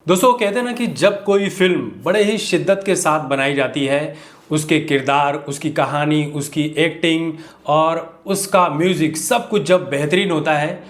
दोस्तों कहते हैं ना कि जब कोई फिल्म बड़े ही शिद्दत के साथ बनाई जाती है, उसके किरदार, उसकी कहानी, उसकी एक्टिंग और उसका म्यूज़िक सब कुछ जब बेहतरीन होता है,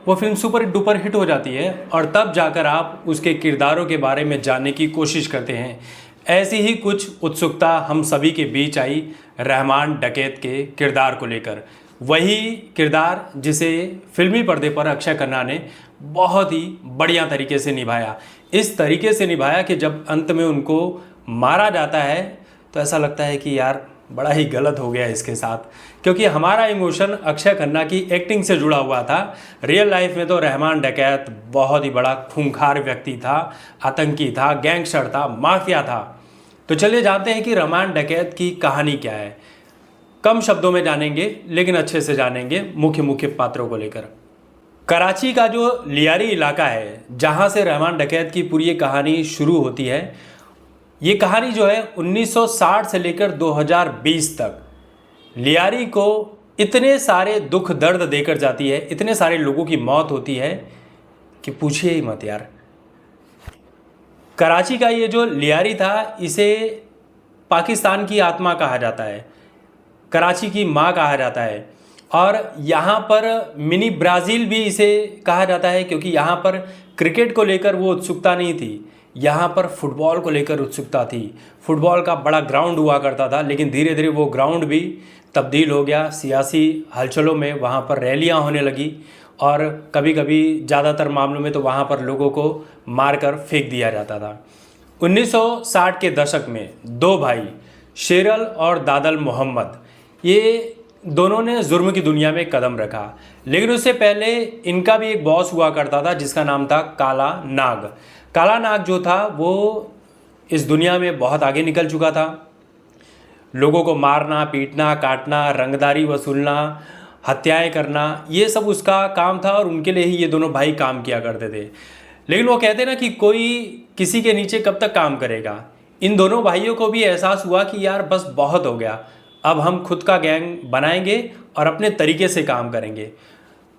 वो फिल्म सुपर डुपर हिट हो जाती है और तब जाकर आप उसके किरदारों के बारे में जानने की कोशिश करते हैं। ऐसी ही कुछ उत्सुकता हम सभी के बीच आई रहमान डकैत के किरदार को लेकर। वही किरदार जिसे फिल्मी पर्दे पर अक्षय खन्ना ने बहुत ही बढ़िया तरीके से निभाया। इस तरीके से निभाया कि जब अंत में उनको मारा जाता है तो ऐसा लगता है कि यार बड़ा ही गलत हो गया इसके साथ, क्योंकि हमारा इमोशन अक्षय खन्ना की एक्टिंग से जुड़ा हुआ था। रियल लाइफ में तो रहमान डकैत बहुत ही बड़ा खूंखार व्यक्ति था, आतंकी था, गैंगस्टर था, माफिया था। तो चलिए जानते हैं कि रहमान डकैत की कहानी क्या है। कम शब्दों में जानेंगे लेकिन अच्छे से जानेंगे मुख्य मुख्य पात्रों को लेकर। कराची का जो लियारी इलाका है जहाँ से रहमान डकैत की पूरी कहानी शुरू होती है, ये कहानी जो है 1960 से लेकर 2020 तक लियारी को इतने सारे दुख दर्द देकर जाती है, इतने सारे लोगों की मौत होती है कि पूछिए ही मत यार। कराची का ये जो लियारी था, इसे पाकिस्तान की आत्मा कहा जाता है, कराची की माँ कहा जाता है और यहाँ पर मिनी ब्राज़ील भी इसे कहा जाता है, क्योंकि यहाँ पर क्रिकेट को लेकर वो उत्सुकता नहीं थी, यहाँ पर फुटबॉल को लेकर उत्सुकता थी। फुटबॉल का बड़ा ग्राउंड हुआ करता था, लेकिन धीरे धीरे वो ग्राउंड भी तब्दील हो गया। सियासी हलचलों में वहाँ पर रैलियाँ होने लगी और कभी कभी ज़्यादातर मामलों में तो वहाँ पर लोगों को मारकर फेंक दिया जाता था। 1960 के दशक में दो भाई शेरल और दादल मोहम्मद, ये दोनों ने जुर्म की दुनिया में कदम रखा, लेकिन उससे पहले इनका भी एक बॉस हुआ करता था जिसका नाम था काला नाग। काला नाग जो था वो इस दुनिया में बहुत आगे निकल चुका था। लोगों को मारना, पीटना, काटना, रंगदारी वसूलना, हत्याएं करना, ये सब उसका काम था और उनके लिए ही ये दोनों भाई काम किया करते थे। लेकिन वो कहते ना कि कोई किसी के नीचे कब तक काम करेगा। इन दोनों भाइयों को भी एहसास हुआ कि यार बस बहुत हो गया, अब हम खुद का गैंग बनाएंगे और अपने तरीके से काम करेंगे।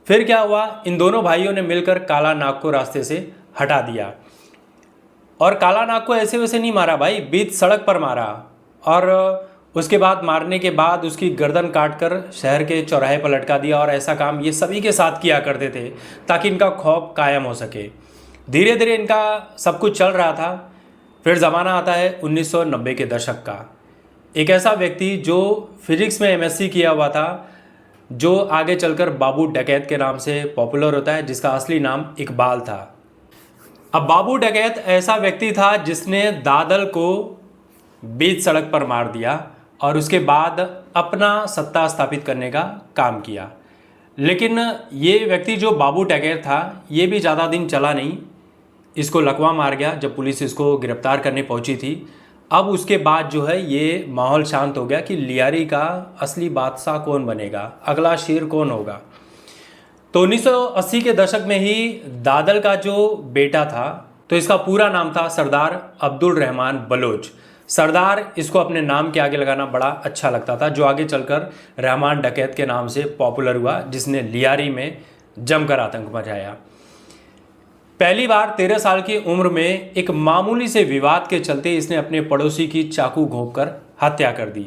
फिर क्या हुआ, इन दोनों भाइयों ने मिलकर काला नाग को रास्ते से हटा दिया और काला नाग को ऐसे वैसे नहीं मारा भाई, बीच सड़क पर मारा और उसके बाद मारने के बाद उसकी गर्दन काटकर शहर के चौराहे पर लटका दिया। और ऐसा काम ये सभी के साथ किया करते थे ताकि इनका खौफ कायम हो सके। धीरे धीरे इनका सब कुछ चल रहा था। फिर ज़माना आता है 1990 के दशक का। एक ऐसा व्यक्ति जो फिजिक्स में एमएससी किया हुआ था, जो आगे चलकर बाबू डकैत के नाम से पॉपुलर होता है, जिसका असली नाम इकबाल था। अब बाबू डकैत ऐसा व्यक्ति था जिसने दादल को बीच सड़क पर मार दिया और उसके बाद अपना सत्ता स्थापित करने का काम किया। लेकिन ये व्यक्ति जो बाबू डकैत था, ये भी ज़्यादा दिन चला नहीं, इसको लकवा मार गया जब पुलिस इसको गिरफ्तार करने पहुंची थी। अब उसके बाद जो है ये माहौल शांत हो गया कि लियारी का असली बादशाह कौन बनेगा, अगला शेर कौन होगा। तो 1980 के दशक में ही दादल का जो बेटा था, तो इसका पूरा नाम था सरदार अब्दुल रहमान बलोच। सरदार इसको अपने नाम के आगे लगाना बड़ा अच्छा लगता था, जो आगे चलकर रहमान डकैत के नाम से पॉपुलर हुआ, जिसने लियारी में जमकर आतंक मचाया। पहली बार 13 साल की उम्र में एक मामूली से विवाद के चलते इसने अपने पड़ोसी की चाकू घोंपकर हत्या कर दी।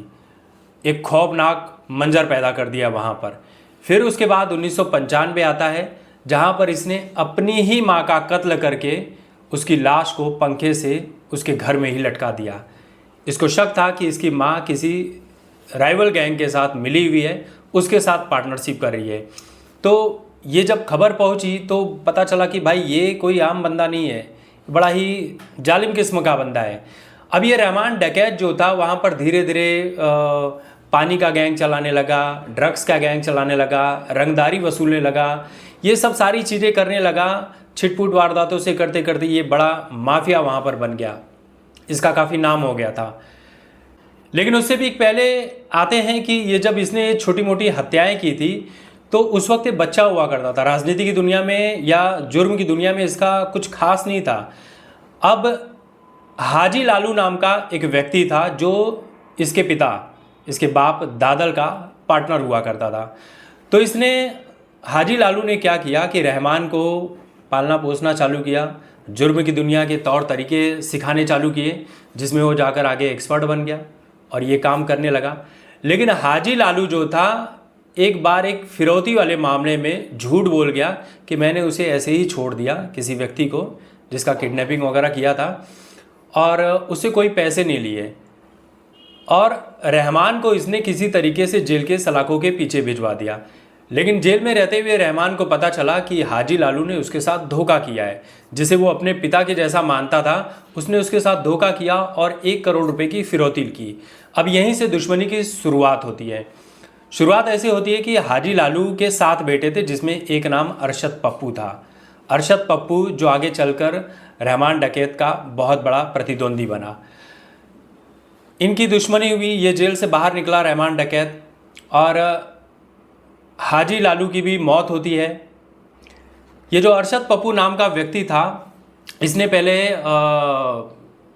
एक खौफनाक मंजर पैदा कर दिया वहाँ पर। फिर उसके बाद 1995 आता है, जहाँ पर इसने अपनी ही माँ का कत्ल करके उसकी लाश को पंखे से उसके घर में ही लटका दिया। इसको शक था कि इसकी माँ किसी राइवल गैंग के साथ मिली हुई है, उसके साथ पार्टनरशिप कर रही है। तो ये जब खबर पहुंची तो पता चला कि भाई ये कोई आम बंदा नहीं है, बड़ा ही जालिम किस्म का बंदा है। अब ये रहमान डकैत जो था वहाँ पर धीरे धीरे पानी का गैंग चलाने लगा, ड्रग्स का गैंग चलाने लगा, रंगदारी वसूलने लगा, ये सब सारी चीज़ें करने लगा। छिटपुट वारदातों से करते करते ये बड़ा माफिया वहाँ पर बन गया, इसका काफ़ी नाम हो गया था। लेकिन उससे भी पहले आते हैं कि ये जब इसने छोटी मोटी हत्याएँ की थी तो उस वक्त ये बच्चा हुआ करता था। राजनीति की दुनिया में या जुर्म की दुनिया में इसका कुछ खास नहीं था। अब हाजी लालू नाम का एक व्यक्ति था जो इसके पिता, इसके बाप दादल का पार्टनर हुआ करता था। तो इसने, हाजी लालू ने क्या किया कि रहमान को पालना पोसना चालू किया, जुर्म की दुनिया के तौर तरीके सिखाने चालू किए, जिसमें वो जाकर आगे एक्सपर्ट बन गया और ये काम करने लगा। लेकिन हाजी लालू जो था, एक बार एक फिरौती वाले मामले में झूठ बोल गया कि मैंने उसे ऐसे ही छोड़ दिया, किसी व्यक्ति को जिसका किडनैपिंग वगैरह किया था, और उससे कोई पैसे नहीं लिए, और रहमान को इसने किसी तरीके से जेल के सलाखों के पीछे भिजवा दिया। लेकिन जेल में रहते हुए रहमान को पता चला कि हाजी लालू ने उसके साथ धोखा किया है, जिसे वो अपने पिता के जैसा मानता था। उसने उसके साथ धोखा किया और 1 करोड़ रुपए की फिरौती की। अब यहीं से दुश्मनी की शुरुआत होती है। शुरुआत ऐसे होती है कि हाजी लालू के 7 बेटे थे, जिसमें एक नाम अरशद पप्पू था। अरशद पप्पू जो आगे चलकर रहमान डकैत का बहुत बड़ा प्रतिद्वंदी बना। इनकी दुश्मनी हुई, ये जेल से बाहर निकला रहमान डकैत, और हाजी लालू की भी मौत होती है। ये जो अरशद पप्पू नाम का व्यक्ति था, इसने पहले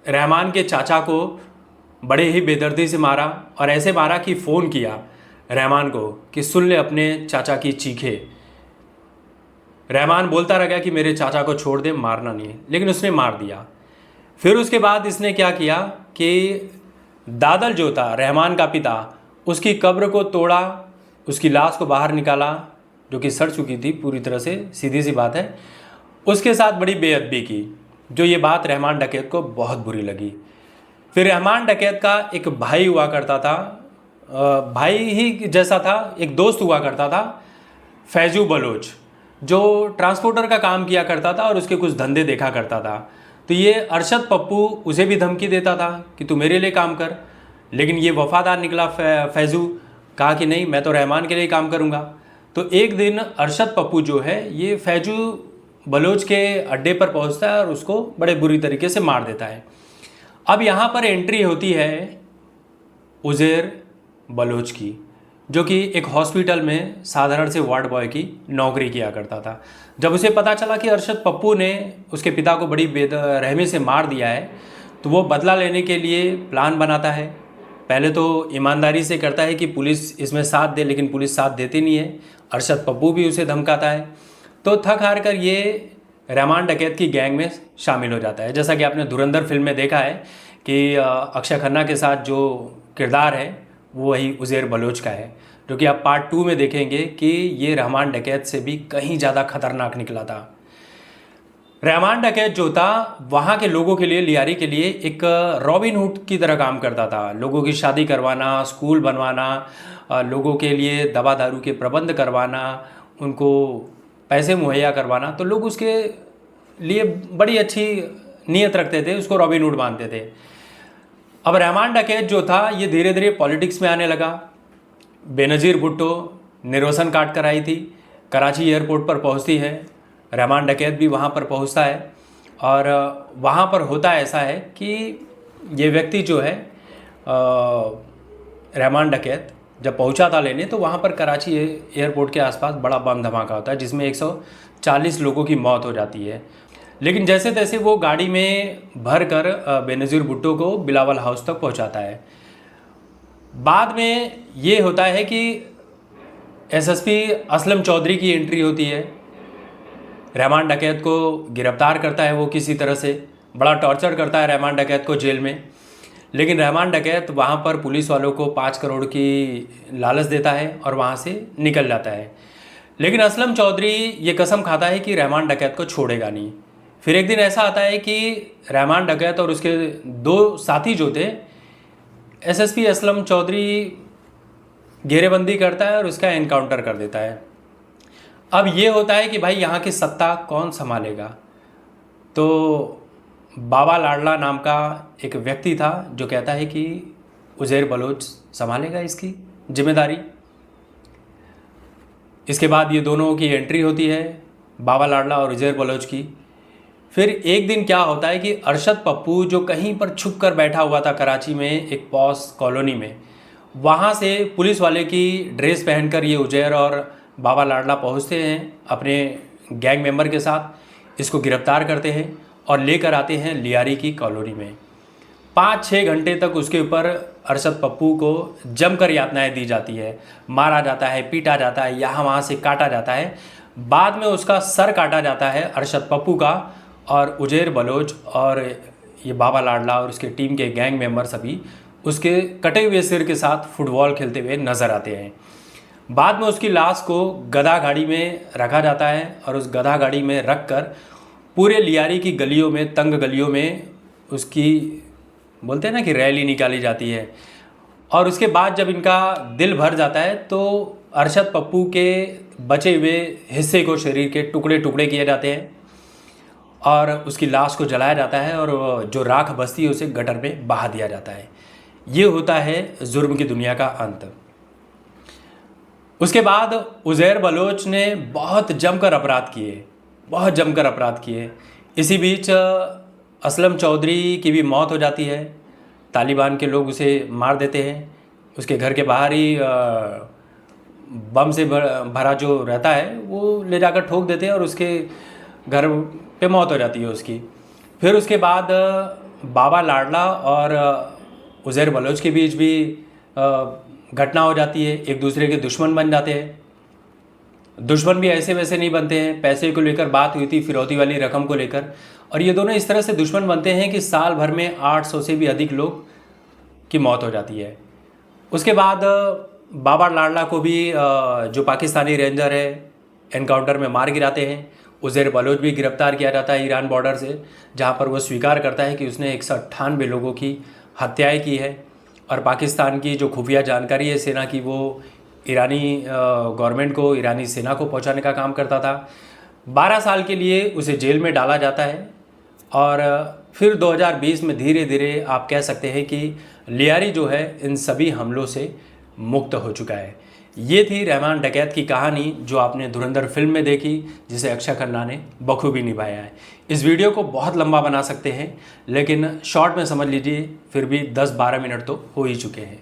रहमान के चाचा को बड़े ही बेदर्दी से मारा, और ऐसे मारा कि फ़ोन किया रहमान को कि सुन ले अपने चाचा की चीखें। रहमान बोलता रह गया कि मेरे चाचा को छोड़ दे, मारना नहीं है, लेकिन उसने मार दिया। फिर उसके बाद इसने क्या किया कि दादल जो था रहमान का पिता, उसकी कब्र को तोड़ा, उसकी लाश को बाहर निकाला, जो कि सड़ चुकी थी पूरी तरह से, सीधी सी बात है। उसके साथ बड़ी बेअदबी की, जो ये बात रहमान डकैत को बहुत बुरी लगी। फिर रहमान डकैत का एक भाई हुआ करता था, भाई ही जैसा था, एक दोस्त हुआ करता था, फैजू बलोच, जो ट्रांसपोर्टर का काम किया करता था और उसके कुछ धंधे देखा करता था। तो ये अरशद पप्पू उसे भी धमकी देता था कि तू मेरे लिए काम कर, लेकिन ये वफादार निकला फैजू, कहा कि नहीं, मैं तो रहमान के लिए काम करूँगा। तो एक दिन अरशद पप्पू जो है, ये फैजू बलोच के अड्डे पर पहुँचता है और उसको बड़े बुरी तरीके से मार देता है। अब यहाँ पर एंट्री होती है उज़ैर बलोच की, जो कि एक हॉस्पिटल में साधारण से वार्ड बॉय की नौकरी किया करता था। जब उसे पता चला कि अरशद पप्पू ने उसके पिता को बड़ी बेरहमी से मार दिया है, तो वो बदला लेने के लिए प्लान बनाता है। पहले तो ईमानदारी से करता है कि पुलिस इसमें साथ दे, लेकिन पुलिस साथ देती नहीं है। अरशद पप्पू भी उसे धमकाता है। तो थक हार कर ये रहमान डकैत की गैंग में शामिल हो जाता है। जैसा कि आपने धुरंधर फिल्म में देखा है कि अक्षय खन्ना के साथ जो किरदार है वो वही उज़ैर बलोच का है, जो कि आप पार्ट 2 में देखेंगे कि ये रहमान डकैत से भी कहीं ज़्यादा खतरनाक निकला था। रहमान डकैत जो था, वहाँ के लोगों के लिए, लियारी के लिए एक रॉबिन हुड की तरह काम करता था। लोगों की शादी करवाना, स्कूल बनवाना, लोगों के लिए दवा दारू के प्रबंध करवाना, उनको पैसे मुहैया करवाना। तो लोग उसके लिए बड़ी अच्छी नीयत रखते थे, उसको रॉबिन हुड मानते थे। अब रहमान डकैत जो था, ये धीरे धीरे पॉलिटिक्स में आने लगा। बेनज़ीर भुट्टो निर्वसन काट कर आई थी, कराची एयरपोर्ट पर पहुंचती है, रहमान डकैत भी वहां पर पहुंचता है, और वहां पर होता ऐसा है कि ये व्यक्ति जो है रहमान डकैत जब पहुंचा था लेने, तो वहां पर कराची एयरपोर्ट के आसपास बड़ा बम धमाका होता है, जिसमें 140 लोगों की मौत हो जाती है। लेकिन जैसे तैसे वो गाड़ी में भर कर बेनज़ीर भुट्टो को बिलावल हाउस तक पहुंचाता है। बाद में ये होता है कि एसएसपी असलम चौधरी की एंट्री होती है, रहमान डकैत को गिरफ्तार करता है। वो किसी तरह से बड़ा टॉर्चर करता है रहमान डकैत को जेल में, लेकिन रहमान डकैत वहाँ पर पुलिस वालों को 5 करोड़ की लालच देता है और वहाँ से निकल जाता है। लेकिन असलम चौधरी ये कसम खाता है कि रहमान डकैत को छोड़ेगा नहीं। फिर एक दिन ऐसा आता है कि रहमान डकैत और उसके 2 साथी जो थे, एसएसपी असलम चौधरी घेरेबंदी करता है और उसका एनकाउंटर कर देता है। अब ये होता है कि भाई यहाँ की सत्ता कौन संभालेगा। तो बाबा लाडला नाम का एक व्यक्ति था जो कहता है कि उज़ैर बलोच संभालेगा इसकी जिम्मेदारी। इसके बाद ये दोनों की एंट्री होती है, बाबा लाडला और उज़ैर बलोच की। फिर एक दिन क्या होता है कि अरशद पप्पू जो कहीं पर छुप कर बैठा हुआ था कराची में एक पॉश कॉलोनी में, वहाँ से पुलिस वाले की ड्रेस पहनकर ये उज़ैर और बाबा लाडला पहुँचते हैं अपने गैंग मेंबर के साथ, इसको गिरफ्तार करते हैं और लेकर आते हैं लियारी की कॉलोनी में। 5-6 घंटे तक उसके ऊपर अरशद पप्पू को जमकर यातनाएं दी जाती है, मारा जाता है, पीटा जाता है, यहाँ वहाँ से काटा जाता है। बाद में उसका सर काटा जाता है अरशद पप्पू का, और उज़ैर बलोच और ये बाबा लाडला और उसके टीम के गैंग मेंबर सभी उसके कटे हुए सिर के साथ फुटबॉल खेलते हुए नज़र आते हैं। बाद में उसकी लाश को गधा गाड़ी में रखा जाता है और उस गधा गाड़ी में रख कर पूरे लियारी की गलियों में, तंग गलियों में उसकी बोलते हैं ना कि रैली निकाली जाती है। और उसके बाद जब इनका दिल भर जाता है तो अरशद पप्पू के बचे हुए हिस्से को शरीर के टुकड़े टुकड़े किए जाते हैं और उसकी लाश को जलाया जाता है और जो राख बचती है उसे गटर में बहा दिया जाता है। ये होता है जुर्म की दुनिया का अंत। उसके बाद उज़ैर बलोच ने बहुत जमकर अपराध किए। इसी बीच असलम चौधरी की भी मौत हो जाती है। तालिबान के लोग उसे मार देते हैं। उसके घर के बाहर ही बम से भरा जो रहता है वो ले जाकर ठोक देते हैं और उसके घर पे मौत हो जाती है उसकी। फिर उसके बाद बाबा लाडला और उज़ैर बलोच के बीच भी घटना हो जाती है। एक दूसरे के दुश्मन बन जाते हैं। दुश्मन भी ऐसे वैसे नहीं बनते हैं। पैसे को लेकर बात हुई थी, फिरौती वाली रकम को लेकर, और ये दोनों इस तरह से दुश्मन बनते हैं कि साल भर में 800 से भी अधिक लोग की मौत हो जाती है। उसके बाद बाबा लाडला को भी जो पाकिस्तानी रेंजर है एनकाउंटर में मार गिराते हैं। उज़ैर बलोच भी गिरफ्तार किया जाता है ईरान बॉर्डर से, जहाँ पर वो स्वीकार करता है कि उसने 198 लोगों की हत्याएँ की है और पाकिस्तान की जो खुफिया जानकारी है सेना की वो ईरानी गवर्नमेंट को, ईरानी सेना को पहुंचाने का काम करता था। 12 साल के लिए उसे जेल में डाला जाता है और फिर 2020 में धीरे धीरे आप कह सकते हैं कि लियारी जो है इन सभी हमलों से मुक्त हो चुका है। ये थी रहमान डकैत की कहानी जो आपने धुरंधर फिल्म में देखी, जिसे अक्षय खन्ना ने बखूबी निभाया है। इस वीडियो को बहुत लंबा बना सकते हैं लेकिन शॉर्ट में समझ लीजिए, फिर भी 10-12 मिनट तो हो ही चुके हैं।